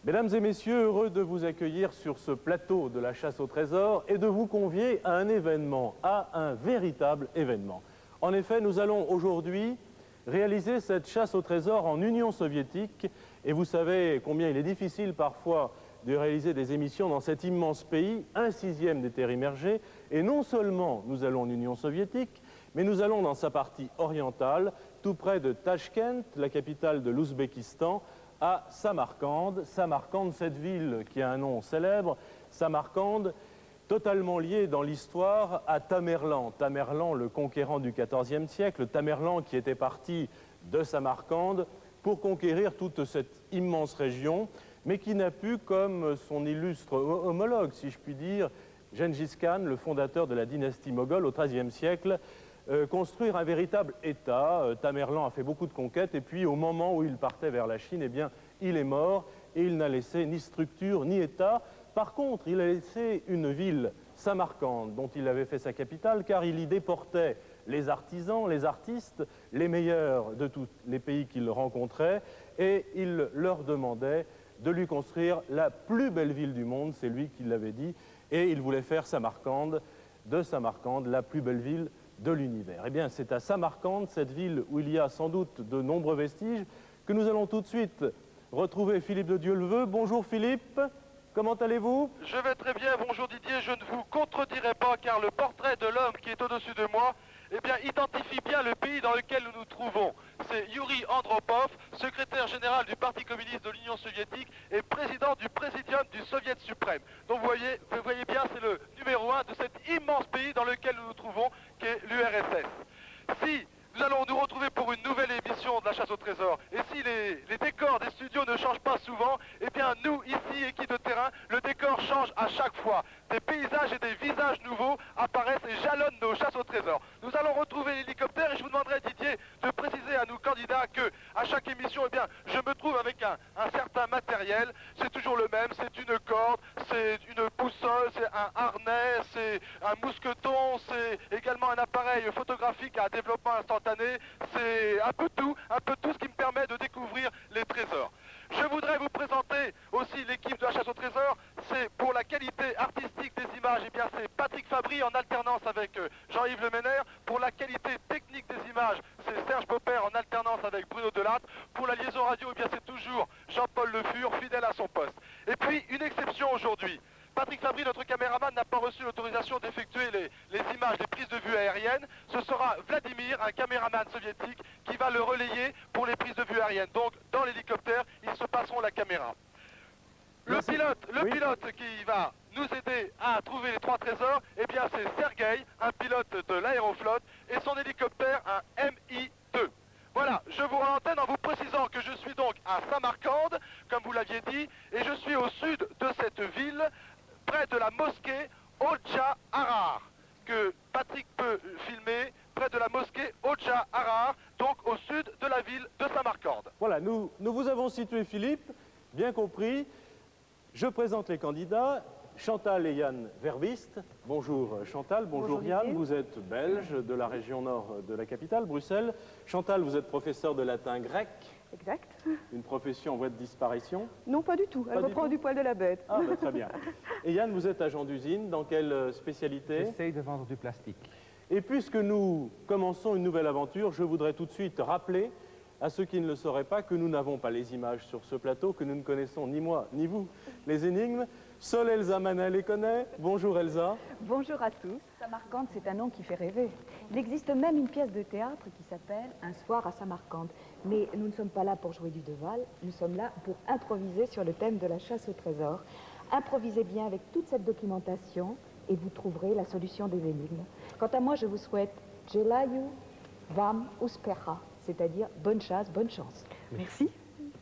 Mesdames et messieurs, heureux de vous accueillir sur ce plateau de la chasse au trésor et de vous convier à un événement, à un véritable événement. En effet, nous allons aujourd'hui réaliser cette chasse au trésor en Union soviétique et vous savez combien il est difficile parfois de réaliser des émissions dans cet immense pays, 1/6 des terres immergées, et non seulement nous allons en Union soviétique, mais nous allons dans sa partie orientale, tout près de Tachkent, la capitale de l'Ouzbékistan, à Samarcande. Samarcande, cette ville qui a un nom célèbre, Samarcande, totalement liée dans l'histoire à Tamerlan. Tamerlan, le conquérant du XIVe siècle, Tamerlan qui était parti de Samarcande pour conquérir toute cette immense région, mais qui n'a pu, comme son illustre homologue, si je puis dire, Gengis Khan, le fondateur de la dynastie moghole au XIIIe siècle, construire un véritable État. Tamerlan a fait beaucoup de conquêtes et puis au moment où il partait vers la Chine, eh bien, il est mort et il n'a laissé ni structure ni État. Par contre, il a laissé une ville, Samarcande, dont il avait fait sa capitale, car il y déportait les artisans, les artistes, les meilleurs de tous les pays qu'il rencontrait, et il leur demandait de lui construire la plus belle ville du monde, c'est lui qui l'avait dit, et il voulait faire Samarcande, de Samarcande, la plus belle ville de l'univers. Eh bien, c'est à Samarcande, cette ville où il y a sans doute de nombreux vestiges, que nous allons tout de suite retrouver Philippe de Dieuleveux. Bonjour Philippe, comment allez-vous? Je vais très bien, bonjour Didier, je ne vous contredirai pas car le portrait de l'homme qui est au-dessus de moi, eh bien, identifie bien le pays dans lequel nous nous trouvons. C'est Yuri Andropov, secrétaire général du Parti communiste de l'Union soviétique et président du Présidium du Soviet suprême. Donc vous voyez bien, c'est le numéro 1 de cet immense pays dans lequel nous nous trouvons, qu'est l'URSS. Si nous allons nous retrouver pour une nouvelle émission de la chasse au trésor, et si les décors des studios ne changent pas souvent, eh bien nous, ici, équipe de terrain, le décor change à chaque fois. Des paysages et des visages nouveaux apparaissent et jalonnent nos chasses au trésor. Nous allons retrouver l'hélicoptère et je vous demanderai, Didier, de préciser à nos candidats que à chaque émission, eh bien, je me trouve avec un certain matériel. C'est toujours le même, c'est une corde, c'est une boussole, c'est un harnais, c'est un mousqueton, c'est également un appareil photographique à développement instantané. C'est un peu tout ce qui me permet de découvrir les trésors. Je voudrais vous présenter aussi l'équipe de la chasse au trésor. C'est pour la qualité artistique des images, eh bien c'est Patrick Fabry en alternance avec Jean-Yves Leménaire. Pour la qualité technique des images, c'est Serge Popper en alternance avec Bruno Delattre. Pour la liaison radio, eh bien c'est toujours Jean-Paul Le Fur, fidèle à son poste. Et puis une exception aujourd'hui. Patrick Fabry, notre caméraman, n'a pas reçu l'autorisation d'effectuer les images des prises de vue aériennes. Ce sera Vladimir, un caméraman soviétique, qui va le relayer pour les prises de vue aériennes. Donc, dans l'hélicoptère, ils se passeront la caméra. Le pilote qui va nous aider à trouver les 3 trésors, eh bien c'est Sergueï, un pilote de l'aéroflotte, et son hélicoptère, un Mi-2. Voilà, je vous rends l'antenne en vous précisant que je suis donc à Samarcande, comme vous l'aviez dit, et je suis au sud de cette ville, près de la mosquée Hoja Arar, que Patrick peut filmer, près de la mosquée Hoja Arar, donc au sud de la ville de Samarcande. Voilà, nous vous avons situé Philippe, bien compris. Je présente les candidats. Chantal et Yann Vervist. Bonjour Chantal, bonjour Yann. Vous êtes belge de la région nord de la capitale, Bruxelles. Chantal, vous êtes professeur de latin grec. Exact. Une profession en voie de disparition. Non, pas du tout. Elle reprend du poil de la bête. Ah, bah, très bien. Et Yann, vous êtes agent d'usine. Dans quelle spécialité? J'essaye de vendre du plastique. Et puisque nous commençons une nouvelle aventure, je voudrais tout de suite rappeler à ceux qui ne le sauraient pas que nous n'avons pas les images sur ce plateau, que nous ne connaissons ni moi ni vous les énigmes. Seule Elsa Manet les connaît. Bonjour Elsa. Bonjour à tous. Samarcande, c'est un nom qui fait rêver. Il existe même une pièce de théâtre qui s'appelle Un soir à Samarcande. Mais nous ne sommes pas là pour jouer du Deval, nous sommes là pour improviser sur le thème de la chasse au trésor. Improvisez bien avec toute cette documentation et vous trouverez la solution des énigmes. Quant à moi, je vous souhaite Jelaju Vam Uspera, c'est-à-dire bonne chasse, bonne chance. Merci.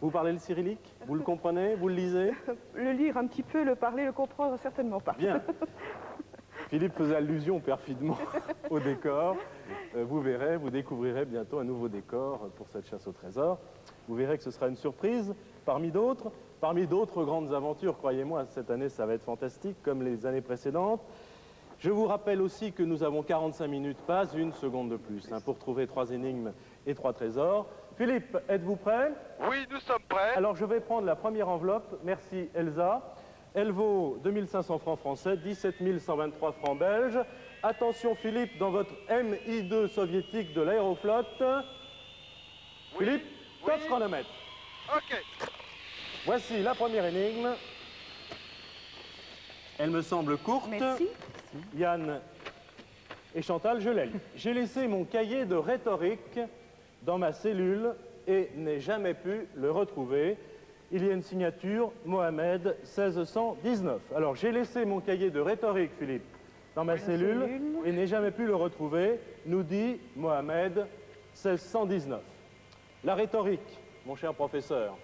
Vous parlez le cyrillique? Vous le comprenez? Vous le lisez? Le lire un petit peu, le parler, le comprendre, certainement pas. Bien. Philippe faisait allusion perfidement au décor. Vous verrez, vous découvrirez bientôt un nouveau décor pour cette chasse au trésor. Vous verrez que ce sera une surprise parmi d'autres grandes aventures. Croyez-moi, cette année, ça va être fantastique, comme les années précédentes. Je vous rappelle aussi que nous avons 45 minutes, pas une seconde de plus, pour trouver 3 énigmes et 3 trésors. Philippe, êtes-vous prêt? Oui, nous sommes prêts. Alors je vais prendre la première enveloppe. Merci Elsa. Elle vaut 2500 francs français, 17 123 francs belges. Attention Philippe, dans votre MI2 soviétique de l'aéroflotte. Oui, Philippe, oui. top chronomètre. Ok. Voici la première énigme. Elle me semble courte. Merci. Yann et Chantal, je la lis. J'ai laissé mon cahier de rhétorique dans ma cellule et n'ai jamais pu le retrouver. Il y a une signature, Mohamed 1619. Alors, j'ai laissé mon cahier de rhétorique, Philippe, dans ma cellule et n'ai jamais pu le retrouver, nous dit Mohamed 1619. La rhétorique, mon cher professeur,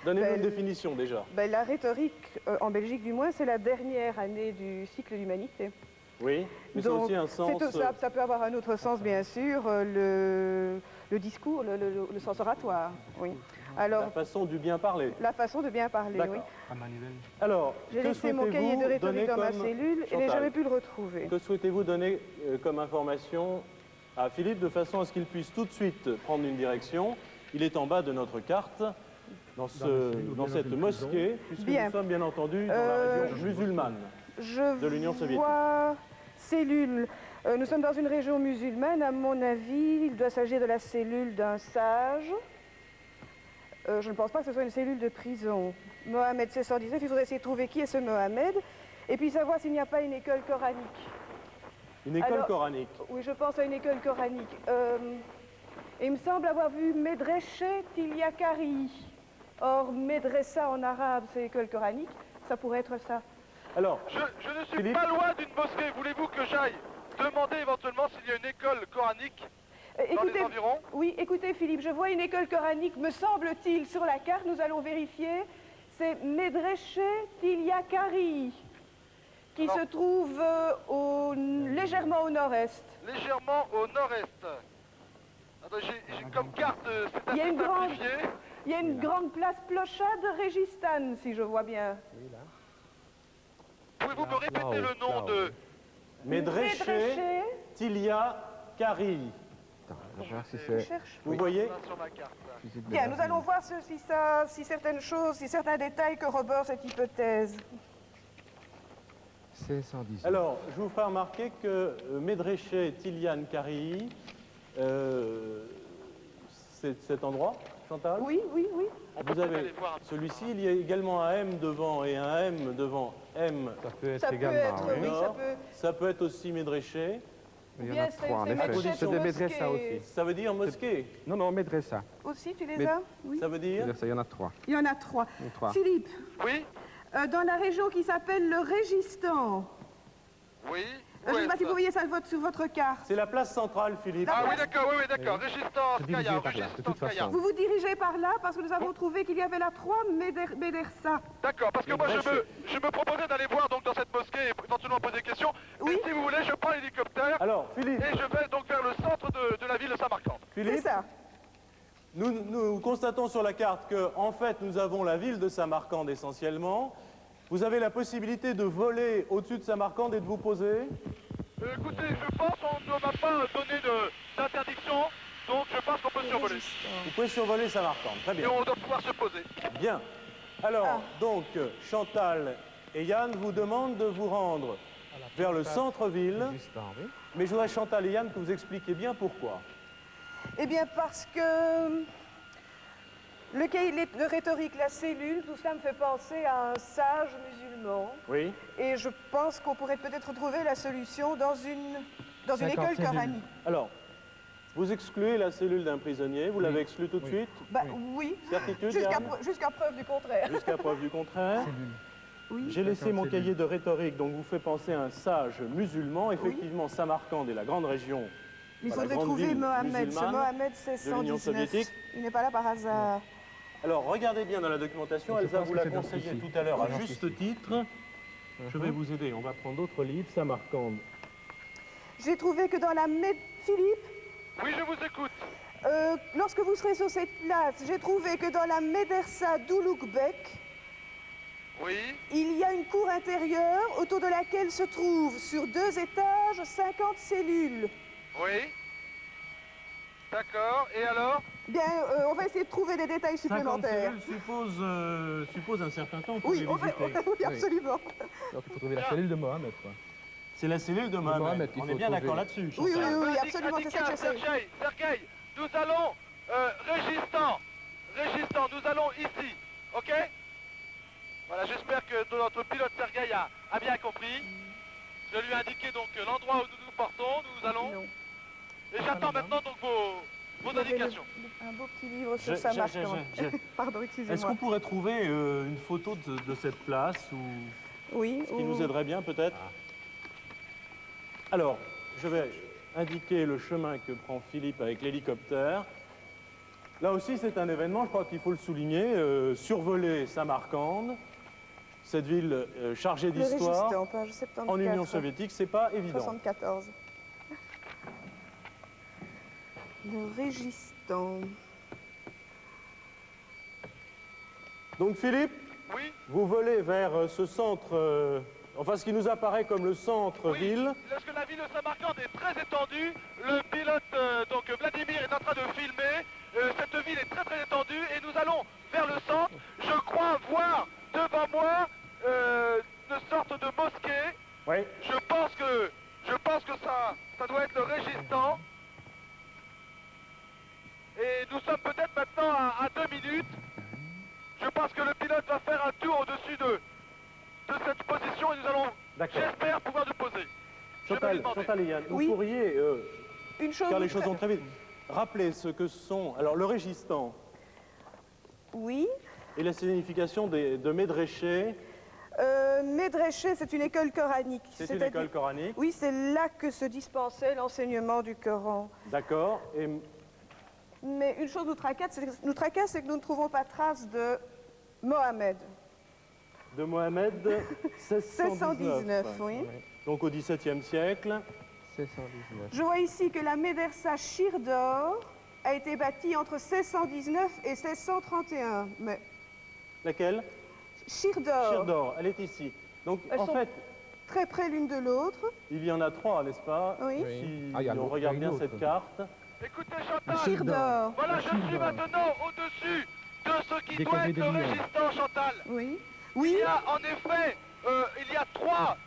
donnez-nous une définition déjà. Ben, la rhétorique, en Belgique du moins, c'est la dernière année du cycle d'humanité. Oui, mais c'est Donc, aussi un sens... ça peut avoir un autre sens, bien sûr, le discours, le sens oratoire. Oui. Alors, la façon du bien parler. la façon de bien parler, oui. D'accord. Alors, J'ai que laissé mon cahier de souhaitez-vous rhétorique donner dans ma comme- cellule et n'ai Chantal, jamais pu le retrouver. Que souhaitez-vous donner comme information à Philippe de façon à ce qu'il puisse tout de suite prendre une direction? Il est en bas de notre carte, dans cette mosquée, puisque Bien. nous sommes bien entendu dans la région musulmane. De l'Union soviétique. Vois cellule. Nous sommes dans une région musulmane. À mon avis, il doit s'agir de la cellule d'un sage. Je ne pense pas que ce soit une cellule de prison. Mohamed 1619, il faudrait essayer de trouver qui est ce Mohamed. Et puis savoir s'il n'y a pas une école coranique. Une école Alors- coranique. Oui, je pense à une école coranique. Il me semble avoir vu Medreche Tilyakari. Or, Medressa en arabe, c'est école coranique. Ça pourrait être ça. Alors, Je ne suis Philippe pas loin d'une mosquée. Voulez-vous que j'aille demander éventuellement s'il y a une école coranique dans les environs? Oui, écoutez Philippe, je vois une école coranique, me semble-t-il, sur la carte, nous allons vérifier. C'est Medreche Tilyakari, qui Non. se trouve légèrement au nord-est. Légèrement au nord-est. Attends, j'ai comme carte, c'est Il y a assez une grande- simplifié. Il y a une grande place Plocha de Régistan, si je vois bien. Pouvez-vous me répéter le nom de... Medreche Tilia Kari. Je cherche. Vous voyez? sur ma carte? Bien, nous allons voir si certaines choses, si certains détails corroborent cette hypothèse. C'est 110. Alors, je vous ferai remarquer que Medreche Tilian Kari, c'est cet endroit, Chantal? Oui, oui, oui. On peut Vous peut-être avez aller voir un petit celui-ci, il y a également un M devant et un M devant M. Ça peut être Ça peut également. être, oui, Nord. ça peut. Ça peut être aussi Medreche. Il y en Bien, a c'est- trois, en c'est effet. Medreche C'est des mosquée. médressas aussi. Ça veut dire mosquée. Non, non, médressa. Aussi, tu les Mais- as? Oui. Ça veut dire? Il y en a trois. Il y en a trois. Trois. Philippe, Oui, dans la région qui s'appelle le Régistan, oui. je ne sais pas Ouest. si vous voyez ça sur votre carte. C'est la place centrale, Philippe. Ah oui, d'accord, oui, d'accord. Régistance C'est dirigé Kaya, par là, de Régistance toute façon. Kaya. Vous vous dirigez par là parce que nous avons trouvé qu'il y avait là trois Médersa. D'accord, parce que moi je me proposais d'aller voir donc dans cette mosquée et éventuellement poser des questions. Oui. Et si vous voulez, je prends l'hélicoptère Alors, Philippe, et je vais donc vers le centre de la ville de Samarcande. C'est Philippe, ça. nous constatons sur la carte que, en fait, nous avons la ville de Samarcande essentiellement. Vous avez la possibilité de voler au-dessus de Samarcande et de vous poser. Écoutez, je pense qu'on ne m'a pas donné d'interdiction, donc je pense qu'on peut survoler. Vous pouvez survoler Samarcande. Très Et bien. on doit pouvoir se poser. Bien. Alors, donc, Chantal et Yann vous demandent de vous rendre vers le centre-ville. Mais je voudrais, Chantal et Yann, que vous expliquiez bien pourquoi. Eh bien, parce que le cahier de rhétorique, la cellule, tout cela me fait penser à un sage musulman. Oui. Et je pense qu'on pourrait peut-être trouver la solution dans une école coranique. Alors, vous excluez la cellule d'un prisonnier, vous l'avez exclue tout de suite. Bah oui, Certitude, jusqu'à Yann jusqu'à preuve du contraire. Jusqu'à preuve du contraire. Oui. J'ai laissé mon cahier de rhétorique, donc vous fait penser à un sage musulman. Effectivement, Samarcande est la grande région. Il Voilà, faudrait grande trouver ville Mohamed. Ce musulmane Mohamed de l'Union 1619. soviétique. Il n'est pas là par hasard. Alors, regardez bien dans la documentation, Je Elsa pense vous que l'a c'est dans conseillé ceci. tout à l'heure à Dans juste ceci. titre. Je vais vous aider, on va prendre d'autres livres, Samarcande. J'ai trouvé que dans la Philippe, Oui, je vous écoute. lorsque vous serez sur cette place, j'ai trouvé que dans la Médersa d'Ouloukbek, Oui, il y a une cour intérieure autour de laquelle se trouvent sur 2 étages 50 cellules. oui. D'accord, et alors? Bien, on va essayer de trouver des détails 50 supplémentaires. cellules suppose un certain temps pour Oui, les on va, visiter. oui, absolument. Donc il faut trouver la cellule de Mohamed, quoi. C'est la cellule de Mohamed. Mohamed qu'il On faut est bien trouver. d'accord là-dessus. Oui, Chantal. oui, Indique- absolument, c'est ça que indiquez à j'essaie. Sergueï, nous allons, Régistant, nous allons ici, ok? Voilà, j'espère que notre pilote Sergueï a bien compris. Je lui ai indiqué donc l'endroit où nous nous portons, nous allons, Non. et j'attends maintenant donc vos Vous avez indications. un beau petit livre sur J'ai- Samarcande. j'ai- Pardon, Est-ce excusez-moi. qu'on pourrait trouver une photo de cette place ou Oui, ce qui nous aiderait bien peut-être? Alors, je vais indiquer le chemin que prend Philippe avec l'hélicoptère. Là aussi, c'est un événement, je crois qu'il faut le souligner, survoler Samarcande, cette ville chargée le d'histoire Régistant, page 74. en Union soviétique, c'est pas évident. 74. Le Régistant. Donc Philippe, Oui, vous volez vers ce centre, enfin ce qui nous apparaît comme le centre-ville. oui, lorsque la ville de Samarcande est très étendue, le pilote, donc Vladimir, est en train de filmer. Cette ville est très très étendue et nous allons vers le centre. Je crois voir devant moi une sorte de mosquée. Oui. Je pense que ça doit être le Régistant. Et nous sommes peut-être maintenant à 2 minutes. Je pense que le pilote va faire un tour au-dessus de cette position et nous allons, D'accord. j'espère, pouvoir nous poser. Je vais lui demander. Chantal et Yann, vous Oui. pourriez, Une chose. car les choses vont très vite, rappeler ce que sont, alors le Régistant Oui. et la signification de Medreché, Medreché, c'est une école coranique. c'est une C'est-à-dire- école coranique, Oui, c'est là que se dispensait l'enseignement du Coran. d'accord, et Mais une chose nous tracasse, c'est que nous ne trouvons pas trace de Mohamed. de Mohamed, 1619, 1619, oui. donc au XVIIe siècle. 1619. Je vois ici que la médersa Shirdor a été bâtie entre 1619 et 1631. Mais Laquelle? Shirdor, Shirdor, elle est ici. Donc Elles en sont- fait, très près l'une de l'autre. il y en a 3, n'est-ce pas? Oui. Oui. Si Ah, il y a on l'autre, regarde il y a bien une cette autre. carte, Écoutez Chantal, Shirdor, voilà, je suis maintenant au-dessus de ce qui doit Décalé être des le lignes. Régistant, Chantal. oui. Il Oui, y a en effet, il y a trois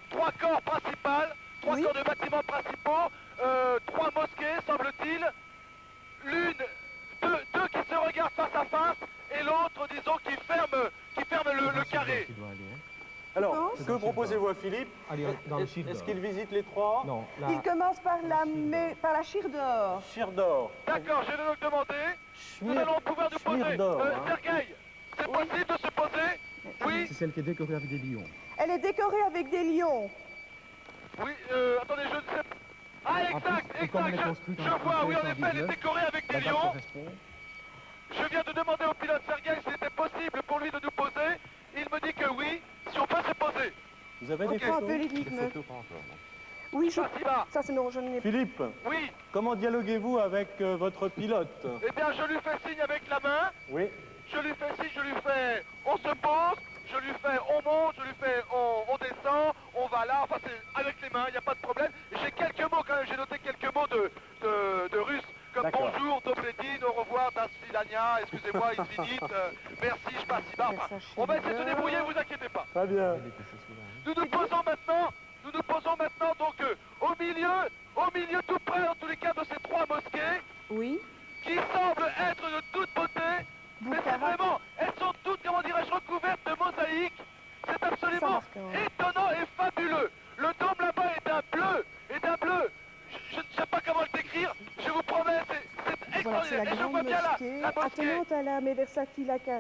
corps principaux, trois Oui. corps de bâtiments principaux, 3 mosquées, semble-t-il, deux qui se regardent face à face, et l'autre, disons, qui ferme le carré. Qui doit aller, hein. alors, pense. que proposez-vous à Philippe? Allez, dans le Shirdor. Est-ce qu'il visite les 3? Non, là. il commence par la Shirdor. Shirdor. D'accord, je vais donc demander, nous allons pouvoir nous poser. Schmirdor, hein. Sergueï, c'est possible de se poser? Oui, C'est celle qui est décorée avec des lions. Elle est décorée avec des lions. oui, attendez, je ne sais pas. Ah, En exact, plus, et comme elle est exact, construite en je vois, oui, en effet, elle est 1619, décorée avec des La date lions. correspond. Je viens de demander au pilote Sergueï s'il était possible pour lui de nous poser. Il me dit que oui, si on peut se poser. Vous avez des Ok. Un photos? peu Des l'énigme. photos pas encore. non. Oui, je... Pas si bas. Ça, c'est non, je n'ai pas. Philippe, Oui, comment dialoguez-vous avec votre pilote? eh bien, je lui fais signe avec la main. Oui. Je lui fais signe, je lui fais on se pose. Je lui fais on monte, je lui fais on descend, on va là. Enfin, c'est avec les mains, il n'y a pas de problème. J'ai quelques mots quand même, j'ai noté quelques mots de russe. Comme D'accord. bonjour, dobredin, au revoir, das svidania, excusez-moi, izvinit, merci, je passe bas. Enfin, on va essayer de se débrouiller, vous inquiétez pas. Très bien. Elle était celui-là, hein. Nous nous posons maintenant donc au milieu tout près en tous les cas de ces 3 mosquées Oui. qui semblent être de toute beauté, mais c'est Boukhara. vraiment, elles sont toutes, comment dirais-je, recouvertes de mosaïques. C'est absolument Samarcande. étonnant et fabuleux. Le dôme là-bas est d'un bleu, je ne sais pas comment le décrire, je vous promets, c'est Voilà, c'est extraordinaire. la Et je grande vois bien mosquée la mosquée. attenante à la médersa Tilaka.